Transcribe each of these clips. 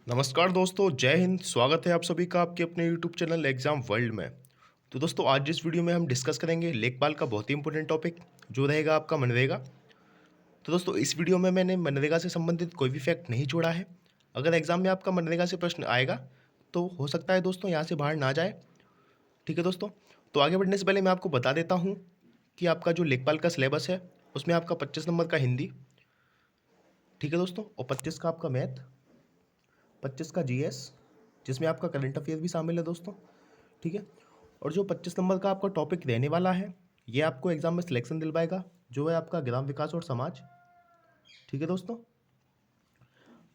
नमस्कार दोस्तों, जय हिंद। स्वागत है आप सभी का आपके अपने यूट्यूब चैनल एग्जाम वर्ल्ड में। तो दोस्तों, आज जिस वीडियो में हम डिस्कस करेंगे लेखपाल का बहुत ही इंपॉर्टेंट टॉपिक जो रहेगा आपका मनरेगा। तो दोस्तों, इस वीडियो में मैंने मनरेगा से संबंधित कोई भी फैक्ट नहीं छोड़ा है। अगर एग्जाम में आपका मनरेगा से प्रश्न आएगा तो हो सकता है दोस्तों यहाँ से बाहर ना जाए। ठीक है दोस्तों, तो आगे बढ़ने से पहले मैं आपको बता देता हूँ कि आपका जो लेखपाल का सिलेबस है उसमें आपका 25 नंबर का हिंदी, ठीक है दोस्तों, और 25 का आपका मैथ, 25 का जीएस, जिसमें आपका करंट अफेयर भी शामिल है दोस्तों। ठीक है, और जो 25 नंबर का आपका टॉपिक रहने वाला है ये आपको एग्जाम में सिलेक्शन दिलवाएगा, जो है आपका ग्राम विकास और समाज। ठीक है दोस्तों,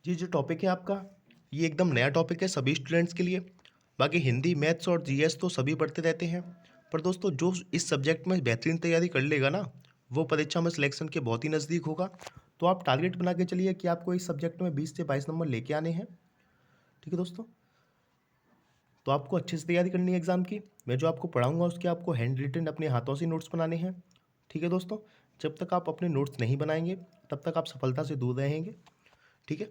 ये जो टॉपिक है आपका ये एकदम नया टॉपिक है सभी स्टूडेंट्स के लिए। बाकी हिंदी, मैथ्स और जीएस तो सभी पढ़ते रहते हैं, पर दोस्तों जो इस सब्जेक्ट में बेहतरीन तैयारी कर लेगा ना, वो परीक्षा में सिलेक्शन के बहुत ही नज़दीक होगा। तो आप टारगेट बना के चलिए कि आपको इस सब्जेक्ट में 20 से 22 नंबर लेके आने हैं। ठीक है दोस्तों, तो आपको अच्छे से तैयारी करनी है एग्ज़ाम की। मैं जो आपको पढ़ाऊंगा उसके आपको हैंड रिटन अपने हाथों से नोट्स बनाने हैं। ठीक है दोस्तों, जब तक आप अपने नोट्स नहीं बनाएंगे तब तक आप सफलता से दूर रहेंगे। ठीक है,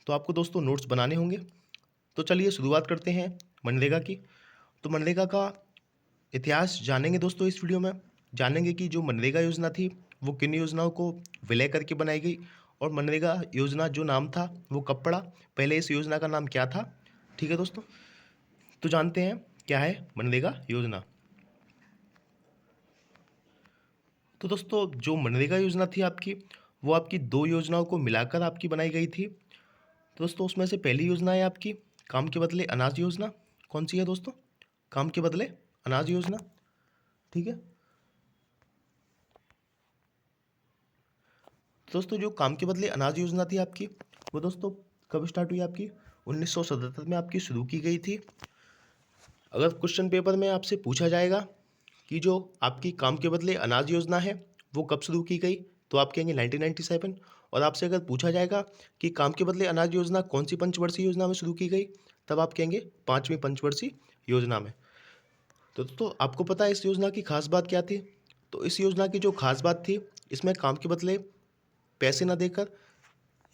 तो आपको दोस्तों नोट्स बनाने होंगे। तो चलिए शुरुआत करते हैं मनरेगा की। तो मनरेगा का इतिहास जानेंगे दोस्तों इस वीडियो में। जानेंगे कि जो मनरेगा योजना थी वो किन योजनाओं को विलय करके बनाई गई, और मनरेगा योजना जो नाम था वो कब पड़ा, पहले इस योजना का नाम क्या था। ठीक है दोस्तों, तो जानते हैं क्या है मनरेगा योजना। तो दोस्तों जो मनरेगा योजना थी आपकी, वो आपकी दो योजनाओं को मिलाकर आपकी बनाई गई थी। तो दोस्तों उसमें से पहली योजना है आपकी काम के बदले अनाज योजना। कौन सी है दोस्तों? काम के बदले अनाज योजना। ठीक है, तो दोस्तों जो काम के बदले अनाज योजना थी आपकी, वो दोस्तों कब स्टार्ट हुई आपकी? 1977 में आपकी शुरू की गई थी। अगर क्वेश्चन पेपर में आपसे पूछा जाएगा कि जो आपकी काम के बदले अनाज योजना है वो कब शुरू की गई, तो आप कहेंगे 1997। और आपसे अगर पूछा जाएगा कि काम के बदले अनाज योजना कौन सी पंचवर्षीय योजना में शुरू की गई, तब आप कहेंगे 5वीं पंचवर्षीय योजना में। तो दोस्तों आपको पता है इस योजना की खास बात क्या थी? तो इस योजना की जो खास बात थी, इसमें काम के बदले पैसे ना देकर,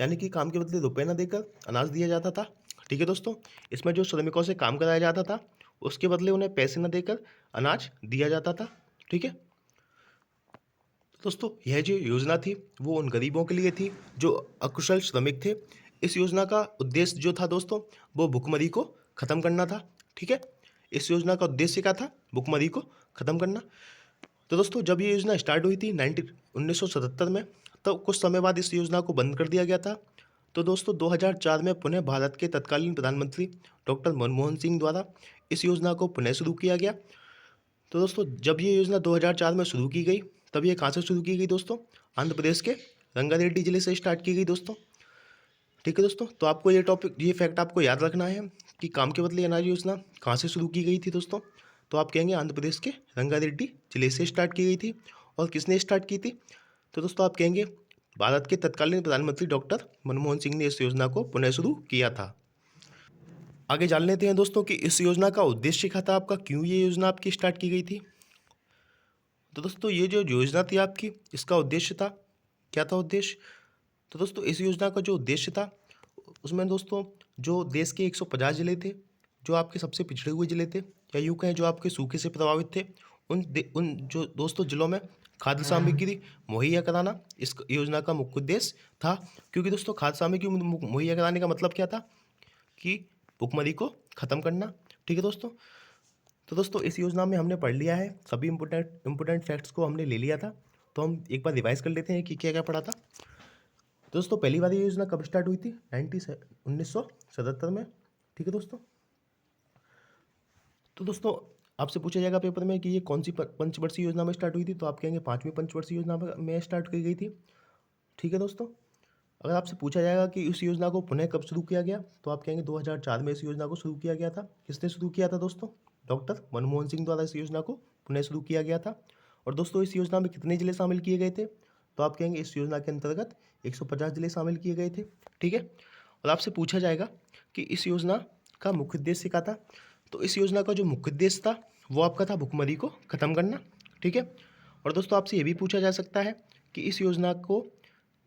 यानी कि काम के बदले रुपए ना देकर अनाज दिया जाता था। ठीक है दोस्तों, इसमें जो श्रमिकों से काम कराया जाता था उसके बदले उन्हें पैसे न देकर अनाज दिया जाता था। ठीक है दोस्तों, यह जो योजना थी वो उन गरीबों के लिए थी जो अकुशल श्रमिक थे। इस योजना का उद्देश्य जो था दोस्तों, वो भुखमरी को ख़त्म करना था। ठीक है, इस योजना का उद्देश्य क्या था? भुखमरी को ख़त्म करना। तो दोस्तों जब ये योजना स्टार्ट हुई थी 1977 में, तो कुछ समय बाद इस योजना को बंद कर दिया गया था। तो दोस्तों 2004 में पुनः भारत के तत्कालीन प्रधानमंत्री डॉक्टर मनमोहन सिंह द्वारा इस योजना को पुनः शुरू किया गया। तो दोस्तों जब ये योजना 2004 में शुरू की गई, तब ये कहाँ से शुरू की गई दोस्तों? आंध्र प्रदेश के रंगारेड्डी जिले से स्टार्ट की गई दोस्तों। ठीक है दोस्तों, तो आपको ये टॉपिक, ये फैक्ट आपको याद रखना है कि काम के बदले अनाज योजना कहाँ से शुरू की गई थी दोस्तों। तो आप कहेंगे आंध्र प्रदेश के रंगारेड्डी जिले से स्टार्ट की गई थी। और किसने स्टार्ट की थी? तो दोस्तों आप कहेंगे भारत के तत्कालीन प्रधानमंत्री डॉक्टर मनमोहन सिंह ने इस योजना को पुनः शुरू किया था। आगे जान लेते हैं दोस्तों कि इस योजना का उद्देश्य क्या था आपका, क्यों ये योजना आपकी स्टार्ट की गई थी। तो दोस्तों ये जो योजना थी आपकी, इसका उद्देश्य था, क्या था उद्देश्य? तो दोस्तों इस योजना का जो उद्देश्य था उसमें दोस्तों जो देश के 150 जिले थे, जो आपके सबसे पिछड़े हुए जिले थे, या यूँ कहें जो आपके सूखे से प्रभावित थे, उन जो दोस्तों जिलों में खाद्य सामग्री मुहैया कराना इस योजना का मुख्य उद्देश्य था। क्योंकि दोस्तों खाद्य सामग्री मुहैया कराने का मतलब क्या था? कि भुखमरी को ख़त्म करना। ठीक है दोस्तों, तो दोस्तों इस योजना में हमने पढ़ लिया है, सभी इंपॉर्टेंट फैक्ट्स को हमने ले लिया था। तो हम एक बार रिवाइज कर लेते हैं कि क्या क्या पढ़ा था। दोस्तों पहली बार ये योजना कब स्टार्ट हुई थी? 1977 में। ठीक है दोस्तों, तो दोस्तों आपसे पूछा जाएगा पेपर में कि ये कौन सी पंचवर्षीय योजना में स्टार्ट हुई थी, तो आप कहेंगे 5वीं पंचवर्षीय योजना में स्टार्ट की गई थी। ठीक है दोस्तों, अगर आपसे पूछा जाएगा कि इस योजना को पुनः कब शुरू किया गया, तो आप कहेंगे 2004 में इस योजना को शुरू किया गया था। किसने शुरू किया था दोस्तों? डॉक्टर मनमोहन सिंह द्वारा इस योजना को पुनः शुरू किया गया था। और दोस्तों इस योजना में कितने जिले शामिल किए गए थे? तो आप कहेंगे इस योजना के अंतर्गत 150 जिले शामिल किए गए थे। ठीक है, और आपसे पूछा जाएगा कि इस योजना का मुख्य उद्देश्य क्या था, तो इस योजना का जो मुख्य उद्देश्य था वो आपका था भुखमरी को ख़त्म करना। ठीक है, और दोस्तों आपसे ये भी पूछा जा सकता है कि इस योजना को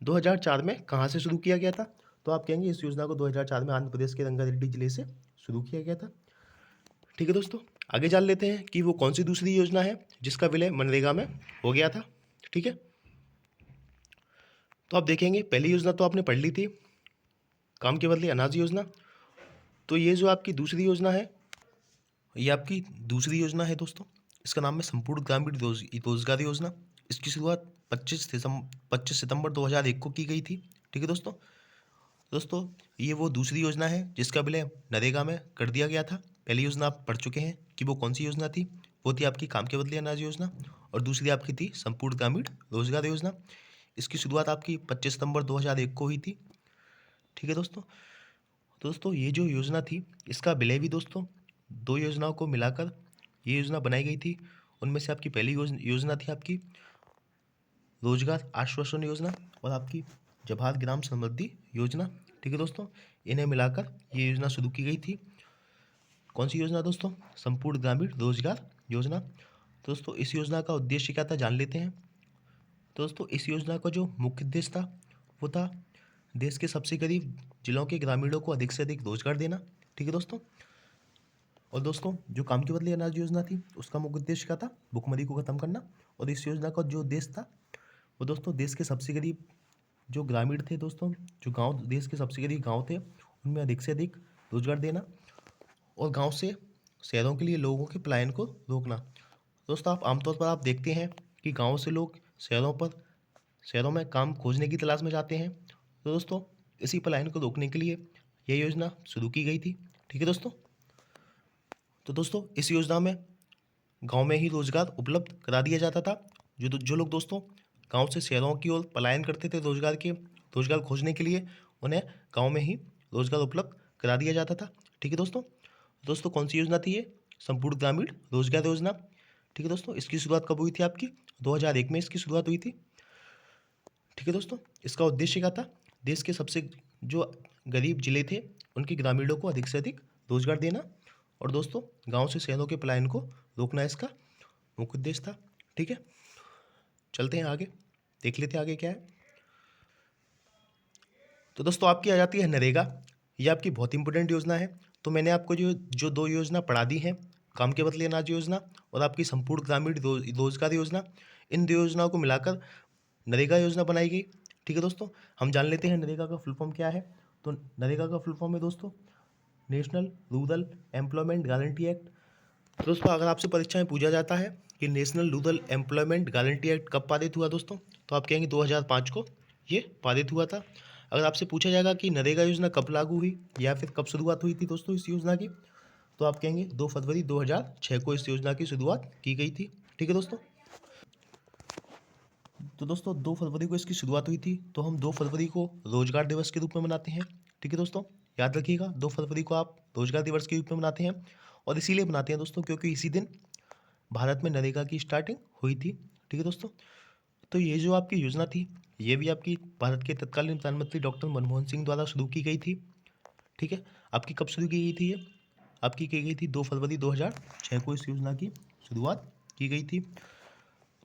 2004 में कहाँ से शुरू किया गया था, तो आप कहेंगे इस योजना को 2004 में आंध्र प्रदेश के रंगारेड्डी जिले से शुरू किया गया था। ठीक है दोस्तों, आगे जान लेते हैं कि वो कौन सी दूसरी योजना है जिसका विलय मनरेगा में हो गया था। ठीक है, तो आप देखेंगे पहली योजना तो आपने पढ़ ली थी, काम के बदले अनाज योजना। तो ये जो आपकी दूसरी योजना है, ये आपकी दूसरी योजना है दोस्तों, इसका नाम है संपूर्ण ग्रामीण रोजगार योजना। इसकी शुरुआत 25 सितंबर 2001 को की गई थी। ठीक है दोस्तों, दोस्तों ये वो दूसरी योजना है जिसका विलय नरेगा में कर दिया गया था। पहली योजना आप पढ़ चुके हैं कि वो कौन सी योजना थी, वो थी आपकी काम के बदले अनाज योजना, और दूसरी आपकी थी संपूर्ण ग्रामीण रोजगार योजना। इसकी शुरुआत आपकी 25 सितंबर 2001 को हुई थी। ठीक है दोस्तों, दोस्तों ये जो योजना थी इसका विलय भी दोस्तों दो योजनाओं को मिलाकर ये योजना बनाई गई थी। उनमें से आपकी पहली योजना थी आपकी रोजगार आश्वासन योजना और आपकी जवाहर ग्राम समृद्धि योजना। ठीक है दोस्तों, इन्हें मिलाकर ये योजना शुरू की गई थी। कौन सी योजना दोस्तों? संपूर्ण ग्रामीण रोजगार योजना। दोस्तों इस योजना का उद्देश्य क्या था जान लेते हैं। दोस्तों इस योजना का जो मुख्य उद्देश्य था वो था देश के सबसे गरीब जिलों के ग्रामीणों को अधिक से अधिक रोजगार देना। ठीक है दोस्तों, और दोस्तों जो काम के बदले अनाज योजना थी उसका मुख्य उद्देश्य क्या था? भुखमरी को खत्म करना। और इस योजना का जो उद्देश्य था वो दोस्तों देश के सबसे गरीब जो ग्रामीण थे दोस्तों, जो गांव देश के सबसे गरीब गांव थे उनमें अधिक से अधिक रोजगार देना और गांव से शहरों के लिए लोगों के पलायन को रोकना। दोस्तों आप आमतौर पर आप देखते हैं कि गाँव से लोग शहरों में काम खोजने की तलाश में जाते हैं। तो दोस्तों इसी पलायन को रोकने के लिए यह योजना शुरू की गई थी। ठीक है दोस्तों, तो दोस्तों इस योजना में गांव में ही रोजगार उपलब्ध करा दिया जाता था। जो लोग दोस्तों गांव से शहरों की ओर पलायन करते थे रोजगार खोजने के लिए, उन्हें गांव में ही रोजगार उपलब्ध करा दिया जाता था। ठीक है दोस्तों, दोस्तों कौन सी योजना थी ये? संपूर्ण ग्रामीण रोजगार योजना। ठीक है दोस्तों, इसकी शुरुआत कब हुई थी आपकी? 2001 में इसकी शुरुआत हुई थी। ठीक है दोस्तों, इसका उद्देश्य क्या था? देश के सबसे जो गरीब जिले थे उनके ग्रामीणों को अधिक से अधिक रोजगार देना और दोस्तों गांव से शहरों के पलायन को रोकना इसका मुख्य उद्देश्य था। ठीक है, चलते हैं आगे, देख लेते हैं आगे क्या है। तो दोस्तों आपकी आ जाती है नरेगा। ये आपकी बहुत इंपॉर्टेंट योजना है। तो मैंने आपको जो दो योजना पढ़ा दी हैं, काम के बदले अनाज योजना और आपकी संपूर्ण ग्रामीण रोजगार योजना, इन दो योजनाओं को मिलाकर नरेगा योजना बनाई गई। ठीक है दोस्तों, हम जान लेते हैं नरेगा का फुल फॉर्म क्या है। तो नरेगा का फुल फॉर्म है दोस्तों national rural employment guarantee act. तो दोस्तों अगर आपसे परीक्षा में पूछा जाता है कि national rural employment guarantee act कब पारित हुआ दोस्तों, तो आप कहेंगे 2005 को ये पारित हुआ था। अगर आपसे पूछा जाएगा कि नरेगा योजना कब लागू हुई या फिर कब शुरुआत हुई थी दोस्तों इस योजना की, तो आप कहेंगे 2 फरवरी 2006 को इस योजना की शुरुआत की गई थी। ठीक है दोस्तों, तो दोस्तों 2 फरवरी को इसकी शुरुआत हुई थी। तो हम 2 फरवरी को रोजगार दिवस के रूप में मनाते हैं। ठीक है दोस्तों, याद रखिएगा 2 फरवरी को आप रोजगार दिवस के रूप में मनाते हैं। और इसीलिए मनाते हैं दोस्तों क्योंकि इसी दिन भारत में नरेगा की स्टार्टिंग हुई थी। ठीक है दोस्तों, तो ये जो आपकी योजना थी ये भी आपकी भारत के तत्कालीन प्रधानमंत्री डॉक्टर मनमोहन सिंह द्वारा शुरू की गई थी। ठीक है, आपकी कब शुरू की गई थी? ये आपकी की गई थी 2 फरवरी 2006 को इस योजना की शुरुआत की गई थी।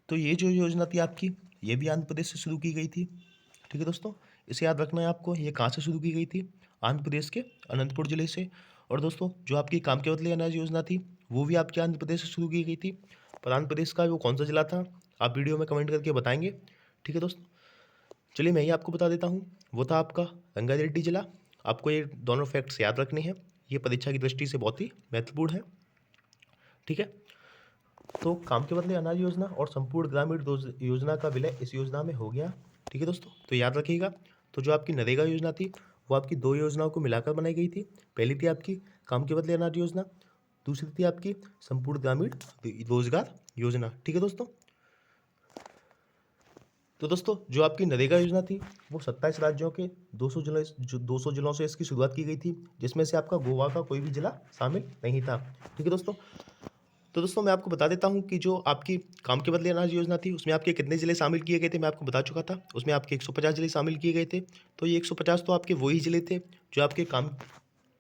तो ये जो योजना थी आपकी ये भी आंध्र प्रदेश से शुरू की गई थी। ठीक है दोस्तों, इसे याद रखना है आपको, ये कहाँ से शुरू की गई थी? आंध्र प्रदेश के अनंतपुर जिले से। और दोस्तों जो आपकी काम के बदले अनाज योजना थी वो भी आपके आंध्र प्रदेश से शुरू की गई थी। पर आंध्र प्रदेश का वो कौन सा जिला था आप वीडियो में कमेंट करके बताएंगे। ठीक है दोस्तों, चलिए मैं ही आपको बता देता हूँ, वो था आपका रंगारेड्डी जिला। आपको ये दोनों फैक्ट्स याद रखने हैं, ये परीक्षा की दृष्टि से बहुत ही महत्वपूर्ण है। ठीक है, तो काम के बदले अनाज योजना और संपूर्ण ग्रामीण योजना का विलय इस योजना में हो गया। ठीक है दोस्तों, तो याद रखिएगा। तो जो आपकी नरेगा योजना थी वो आपकी दो योजनाओं को मिलाकर बनाई गई थी। पहली थी आपकी काम के बदले अनाज योजना, दूसरी थी आपकी संपूर्ण ग्रामीण रोजगार योजना। ठीक है दोस्तों, तो दोस्तों जो आपकी नरेगा योजना थी वो 27 राज्यों के 200 जिलों से इसकी शुरुआत की गई थी, जिसमें से आपका गोवा का कोई भी जिला शामिल नहीं था। ठीक है दोस्तों, तो दोस्तों मैं आपको बता देता हूं कि जो आपकी काम के बदले अनाज योजना थी उसमें आपके कितने ज़िले शामिल किए गए थे, मैं आपको बता चुका था। उसमें आपके 150 ज़िले शामिल किए गए थे। तो ये 150 तो आपके वही ज़िले थे जो आपके काम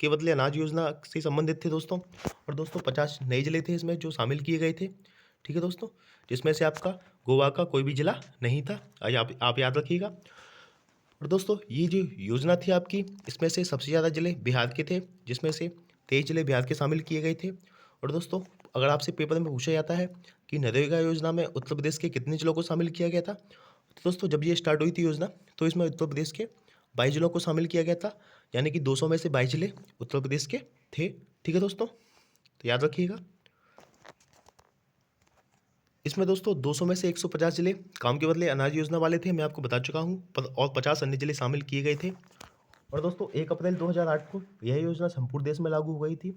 के बदले अनाज योजना से संबंधित थे दोस्तों। और दोस्तों 50 नए ज़िले थे इसमें जो शामिल किए गए थे। ठीक है दोस्तों, जिसमें से आपका गोवा का कोई भी ज़िला नहीं था। आप याद रखिएगा। और दोस्तों ये जो योजना थी आपकी, इसमें से सबसे ज़्यादा जिले बिहार के थे, जिसमें से 23 जिले बिहार के शामिल किए गए थे। और दोस्तों अगर आपसे पेपर में पूछा जाता है कि नरेगा योजना में उत्तर प्रदेश के कितने जिलों को शामिल किया गया था, तो दोस्तों जब ये स्टार्ट हुई थी योजना, तो इसमें उत्तर प्रदेश के 22 जिलों को शामिल किया गया था, यानी कि 200 में से 22 जिले उत्तर प्रदेश के थे। ठीक है दोस्तों, तो याद रखिएगा। इसमें दोस्तों 200 में से 150 जिले काम के बदले अनाज योजना वाले थे, मैं आपको बता चुका हूँ, और 50 अन्य जिले शामिल किए गए थे। और दोस्तों 1 अप्रैल 2008 को यह योजना संपूर्ण देश में लागू हो गई थी।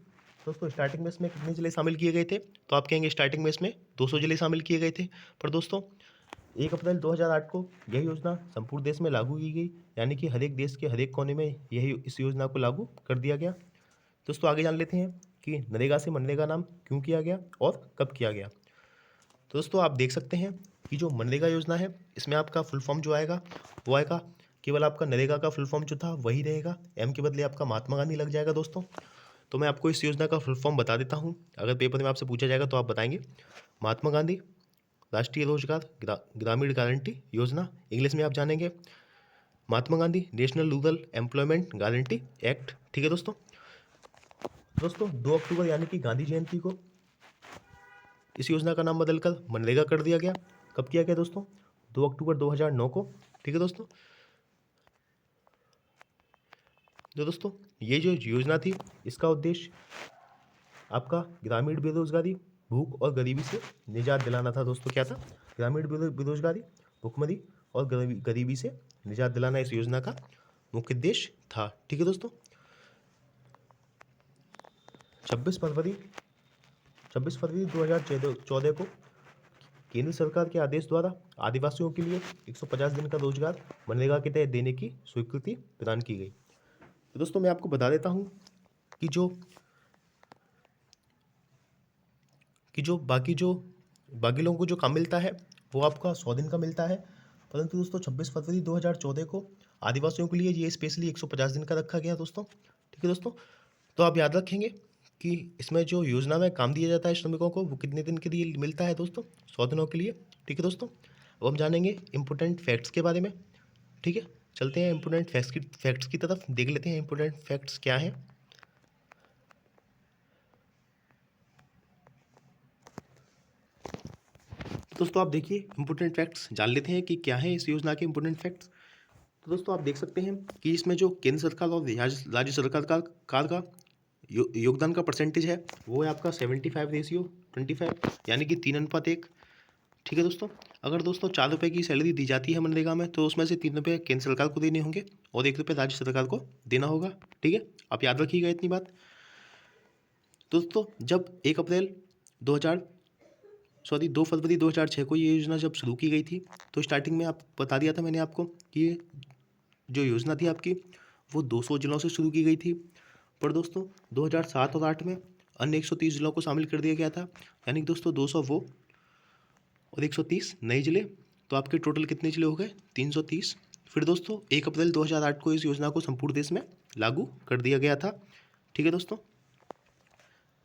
दोस्तों स्टार्टिंग में इसमें कितने जिले शामिल किए गए थे, तो आप कहेंगे स्टार्टिंग में इसमें 200 जिले शामिल किए गए थे। पर दोस्तों 1 अप्रैल 2008 को यह योजना संपूर्ण देश में लागू की गई, यानी कि हर एक देश के हर एक कोने में यही इस योजना को लागू कर दिया गया। दोस्तों आगे जान लेते हैं कि नरेगा से मनरेगा नाम क्यों किया गया और कब किया गया। तो दोस्तों आप देख सकते हैं कि जो मनरेगा योजना है, इसमें आपका फुल फॉर्म जो आएगा वो आएगा, केवल आपका नरेगा का फुल फॉर्म जो था वही रहेगा, एम के बदले आपका महात्मा गांधी लग जाएगा दोस्तों। तो मैं आपको इस योजना का फुल फॉर्म बता देता हूँ, अगर पेपर में आपसे पूछा जाएगा तो आप बताएंगे। महात्मा गांधी राष्ट्रीय रोजगार ग्रामीण गारंटी योजना, इंग्लिश में आप जानेंगे Mahatma Gandhi national rural employment guarantee act. ठीक है दोस्तों। दोस्तों 2 अक्टूबर यानी कि गांधी जयंती को इस योजना का नाम बदलकर मनरेगा कर दिया गया। कब किया गया दोस्तों? 2 अक्टूबर 2009 को। ठीक है दोस्तों। तो दोस्तों ये जो योजना थी, इसका उद्देश्य आपका ग्रामीण बेरोजगारी, भूख और गरीबी से निजात दिलाना था दोस्तों। क्या था? ग्रामीण बेरोजगारी, भूखमरी और गरीबी से निजात दिलाना इस योजना का मुख्य उद्देश्य था। ठीक है दोस्तों। 26 फरवरी 2014 को केंद्र सरकार के आदेश द्वारा आदिवासियों के लिए 150 दिन का रोजगार मनरेगा के तहत देने की स्वीकृति प्रदान की गई। तो दोस्तों मैं आपको बता देता हूं कि जो बाकी लोगों को जो काम मिलता है वो आपका 100 दिन का मिलता है, परंतु दोस्तों 26 फरवरी 2014 को आदिवासियों के लिए ये स्पेशली 150 दिन का रखा गया दोस्तों। ठीक है दोस्तों। तो आप याद रखेंगे कि इसमें जो योजना में काम दिया जाता है श्रमिकों को, वो कितने दिन के लिए मिलता है दोस्तों? 100 दिनों के लिए। ठीक है दोस्तों। अब हम जानेंगे इम्पोर्टेंट फैक्ट्स के बारे में। ठीक है, चलते हैं इम्पोर्टेंट फैक्ट्स की तरफ, देख लेते हैं इम्पोर्टेंट फैक्ट्स क्या हैं। दोस्तों आप देखिए इम्पोर्टेंट फैक्ट्स जान लेते हैं कि क्या है इस योजना के इम्पोर्टेंट फैक्ट्स। तो दोस्तों आप देख सकते हैं कि इसमें जो केंद्र सरकार और राज्य सरकार का योगदान का परसेंटेज है, वो है आपका 75:25, यानी कि 3:1। ठीक है दोस्तों। अगर दोस्तों 4 रुपये की सैलरी दी जाती है मनरेगा में, तो उसमें से 3 रुपये केंद्र सरकार को देने होंगे और 1 रुपये राज्य सरकार को देना होगा। ठीक है, आप याद रखिएगा इतनी बात। दोस्तों जब 2 फरवरी 2006 को ये योजना जब शुरू की गई थी, तो स्टार्टिंग में आप बता दिया था मैंने आपको कि ये जो योजना थी आपकी वो 200 जिलों से शुरू की गई थी। पर दोस्तों 2007 और 8 में अन्य 130 जिलों को शामिल कर दिया गया था, यानी कि दोस्तों 200 वो और 130 नए जिले, तो आपके टोटल कितने जिले हो गए? 330। फिर दोस्तों 1 अप्रैल 2008 को इस योजना को संपूर्ण देश में लागू कर दिया गया था। ठीक है दोस्तों।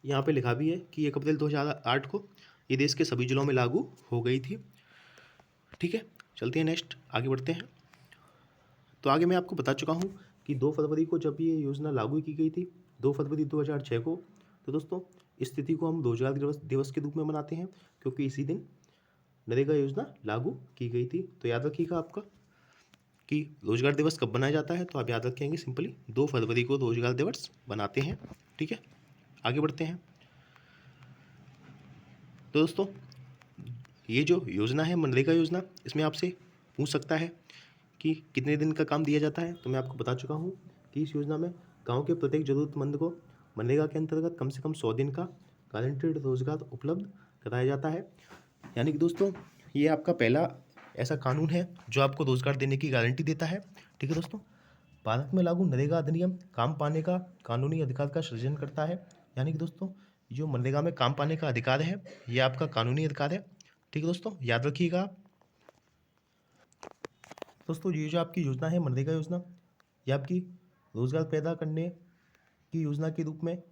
यहाँ पे लिखा भी है कि 1 अप्रैल 2008 को ये देश के सभी जिलों में लागू हो गई थी। ठीक है, चलते हैं नेक्स्ट, आगे बढ़ते हैं। तो आगे मैं आपको बता चुका हूँ कि 2 फरवरी को जब ये योजना लागू की गई थी, 2 फरवरी 2006 को, तो दोस्तों इस तिथि को हम रोजगार दिवस के रूप में मनाते हैं, क्योंकि इसी दिन नरेगा योजना लागू की गई थी। तो याद रखिएगा आपका कि रोजगार दिवस कब मनाया जाता है, तो आप याद रखेंगे सिंपली 2 फरवरी को रोजगार दिवस बनाते हैं। ठीक है, आगे बढ़ते हैं। तो दोस्तों ये जो योजना है मनरेगा योजना, इसमें आपसे पूछ सकता है कि कितने दिन का काम दिया जाता है, तो मैं आपको बता चुका हूँ कि इस योजना में गांव के प्रत्येक ज़रूरतमंद को मनरेगा के अंतर्गत कम से कम 100 दिन का गारंटेड रोजगार उपलब्ध कराया जाता है। यानी कि दोस्तों ये आपका पहला ऐसा कानून है जो आपको रोजगार देने की गारंटी देता है। ठीक है दोस्तों। भारत में लागू नरेगा अधिनियम काम पाने का कानूनी अधिकार का सृजन करता है, यानी कि दोस्तों जो मनरेगा में काम पाने का अधिकार है, ये आपका कानूनी अधिकार है। ठीक है दोस्तों, याद रखिएगा। दोस्तों ये जो आपकी योजना है मनरेगा योजना, ये आपकी रोजगार पैदा करने की योजना के रूप में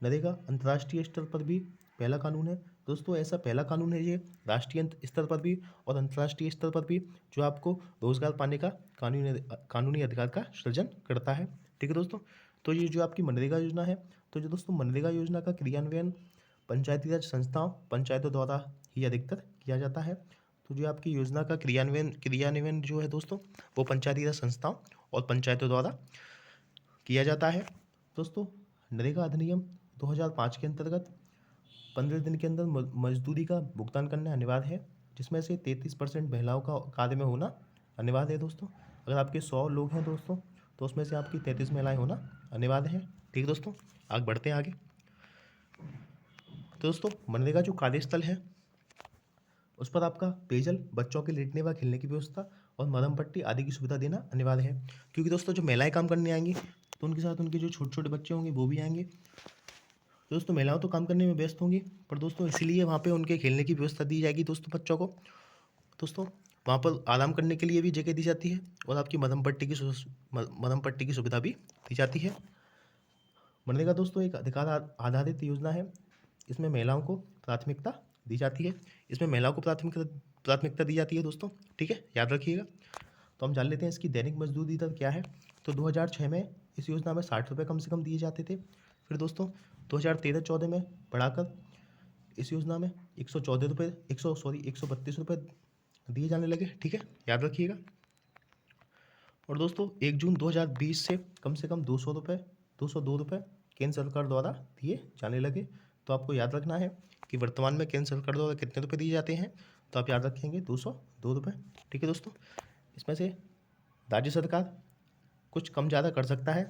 नरेगा अंतर्राष्ट्रीय स्तर पर भी पहला कानून है। दोस्तों ऐसा पहला कानून है ये राष्ट्रीय स्तर पर भी और अंतर्राष्ट्रीय स्तर पर भी जो आपको रोजगार पाने का कानूनी अधिकार का सृजन करता है। ठीक है दोस्तों। तो ये जो आपकी मनरेगा योजना है, तो जो दोस्तों मनरेगा योजना का क्रियान्वयन पंचायती राज संस्थाओं पंचायतों द्वारा ही अधिकतर किया जाता है। तो जो आपकी योजना का क्रियान्वयन जो है दोस्तों वो पंचायती राज संस्थाओं और पंचायतों द्वारा किया जाता है। दोस्तों नरेगा अधिनियम 2005 के अंतर्गत 15 दिन के अंदर मजदूरी का भुगतान करना अनिवार्य है, जिसमें से 33% महिलाओं का कार्य में होना अनिवार्य है दोस्तों। अगर आपके 100 लोग हैं दोस्तों तो उसमें से आपकी 33 महिलाएं होना अनिवार्य है। ठीक है दोस्तों, आगे बढ़ते हैं आगे। तो दोस्तों मनरेगा जो कार्यस्थल है उस पर आपका पेयजल, बच्चों के लेटने व खेलने की व्यवस्था और मरहम पट्टी आदि की सुविधा देना अनिवार्य है, क्योंकि दोस्तों जो महिलाएं काम करने आएंगी तो उनके साथ उनके जो छोटे छोटे बच्चे होंगे वो भी आएंगे। दोस्तों महिलाओं तो काम करने में व्यस्त होंगी, पर दोस्तों इसीलिए वहाँ पे उनके खेलने की व्यवस्था दी जाएगी दोस्तों बच्चों को। दोस्तों वहाँ पर आराम करने के लिए भी जगह दी जाती है और आपकी मरहम पट्टी की सुविधा भी दी जाती है। मनरेगा दोस्तों एक अधिकार आधारित योजना है। इसमें महिलाओं को प्राथमिकता दी जाती है। इसमें महिलाओं को प्राथमिकता दी जाती है दोस्तों। ठीक है, याद रखिएगा। तो हम जान लेते हैं इसकी दैनिक मजदूरी दर क्या है। तो 2006 में इस योजना में 60 रुपये कम से कम दिए जाते थे। फिर दोस्तों 2013-14 में बढ़ाकर इस योजना में 132 रुपये दिए जाने लगे। ठीक है, याद रखिएगा। और दोस्तों 1 जून 2020 से कम 202 रुपये केंद्र सरकार द्वारा दिए जाने लगे। तो आपको याद रखना है कि वर्तमान में केंद्र सरकार द्वारा कितने रुपये दिए जाते हैं, तो आप याद रखेंगे 202 रुपये। ठीक है दोस्तों, इसमें से राज्य सरकार कुछ कम ज़्यादा कर सकता है।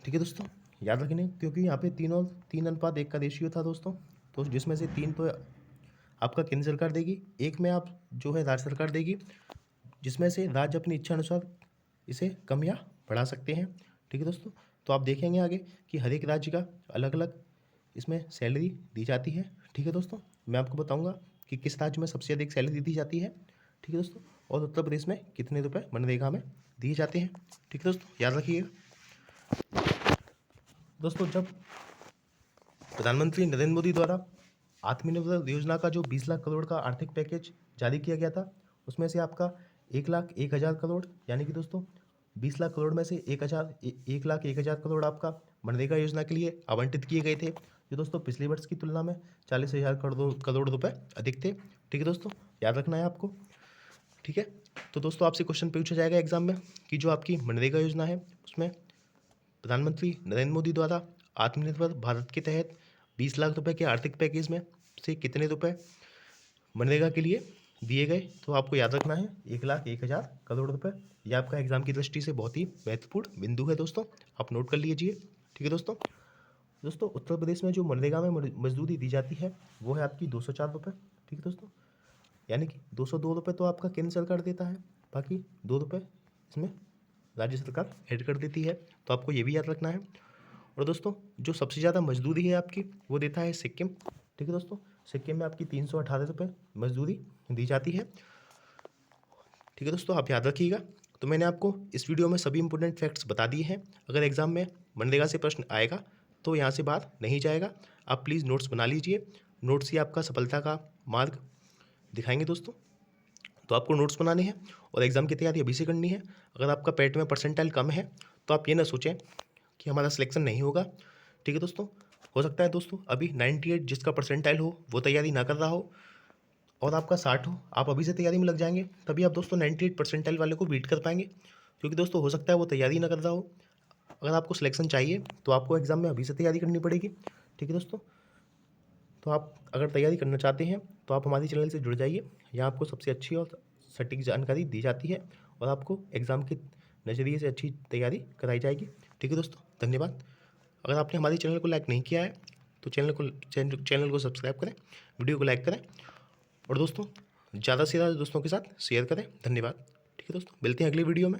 ठीक है दोस्तों, याद रखने, क्योंकि यहाँ पे 3:1 का रेशियो था दोस्तों। तो जिसमें से 3 तो आपका केंद्र सरकार देगी, 1 में आप जो है राज्य सरकार देगी, जिसमें से राज्य अपनी इच्छा अनुसार इसे कम या बढ़ा सकते हैं। ठीक है दोस्तों, तो आप देखेंगे आगे कि हर एक राज्य का अलग अलग इसमें सैलरी दी जाती है। ठीक है दोस्तों, मैं आपको बताऊंगा कि किस राज्य में सबसे अधिक सैलरी दी जाती है। ठीक है दोस्तों, और उत्तर प्रदेश में कितने रुपये मनरेगा में दिए जाते हैं। ठीक है दोस्तों, याद रखिएगा। दोस्तों जब प्रधानमंत्री नरेंद्र मोदी द्वारा आत्मनिर्भर योजना का जो 20 लाख करोड़ का आर्थिक पैकेज जारी किया गया था, उसमें से आपका 1,01,000 करोड़ यानी कि दोस्तों 20 लाख करोड़ में से 1,01,000 करोड़ आपका मनरेगा योजना के लिए आवंटित किए गए थे, जो दोस्तों पिछले वर्ष की तुलना में 40,000 करोड़ रुपए अधिक थे। ठीक है दोस्तों, याद रखना है आपको। ठीक है, तो दोस्तों आपसे क्वेश्चन पूछा जाएगा एग्जाम में कि जो आपकी मनरेगा योजना है उसमें प्रधानमंत्री नरेंद्र मोदी द्वारा आत्मनिर्भर भारत के तहत 20 लाख रुपए के आर्थिक पैकेज में से कितने रुपए मनरेगा के लिए दिए गए, तो आपको याद रखना है 1,01,000 करोड़ रुपए। यह आपका एग्जाम की दृष्टि से बहुत ही महत्वपूर्ण बिंदु है दोस्तों, आप नोट कर लीजिए। ठीक है दोस्तों। दोस्तों उत्तर प्रदेश में जो मनरेगा में मजदूरी दी जाती है वो है आपकी 204 रुपये। ठीक है दोस्तों, यानी कि 202 रुपये तो आपका केंद्र सरकार देता है, बाकी 2 रुपये इसमें राज्य सरकार ऐड कर देती है, तो आपको ये भी याद रखना है। और दोस्तों जो सबसे ज़्यादा मजदूरी है आपकी वो देता है सिक्किम। ठीक है दोस्तों, सिक्किम में आपकी 318 रुपये मजदूरी दी जाती है। ठीक है दोस्तों, आप याद रखिएगा। तो मैंने आपको इस वीडियो में सभी इंपॉर्टेंट फैक्ट्स बता दिए हैं। अगर एग्जाम में मनरेगा से प्रश्न आएगा तो यहाँ से बाहर नहीं जाएगा। आप प्लीज़ नोट्स बना लीजिए, नोट्स ही आपका सफलता का मार्ग दिखाएंगे दोस्तों। तो आपको नोट्स बनाने हैं और एग्ज़ाम की तैयारी अभी से करनी है। अगर आपका पेट में परसेंटाइल कम है तो आप ये ना सोचें कि हमारा सिलेक्शन नहीं होगा। ठीक है दोस्तों, हो सकता है दोस्तों अभी 98 जिसका परसेंटाइल हो वो तैयारी ना कर रहा हो और आपका 60 हो, आप अभी से तैयारी में लग जाएंगे, तभी आप दोस्तों 98 परसेंटाइल वाले को बीट कर पाएंगे। क्योंकि दोस्तों हो सकता है वो तैयारी ना कर रहा हो। अगर आपको सिलेक्शन चाहिए तो आपको एग्ज़ाम में अभी से तैयारी करनी पड़ेगी। ठीक है दोस्तों, तो आप अगर तैयारी करना चाहते हैं तो आप हमारे चैनल से जुड़ जाइए। यहाँ आपको सबसे अच्छी और सटीक जानकारी दी जाती है और आपको एग्ज़ाम के नज़रिए से अच्छी तैयारी कराई जाएगी। ठीक है दोस्तों, धन्यवाद। अगर आपने हमारे चैनल को लाइक नहीं किया है तो चैनल को सब्सक्राइब करें, वीडियो को लाइक करें और दोस्तों ज़्यादा से ज़्यादा दोस्तों के साथ शेयर करें। धन्यवाद। ठीक है दोस्तों, मिलते हैं अगली वीडियो में।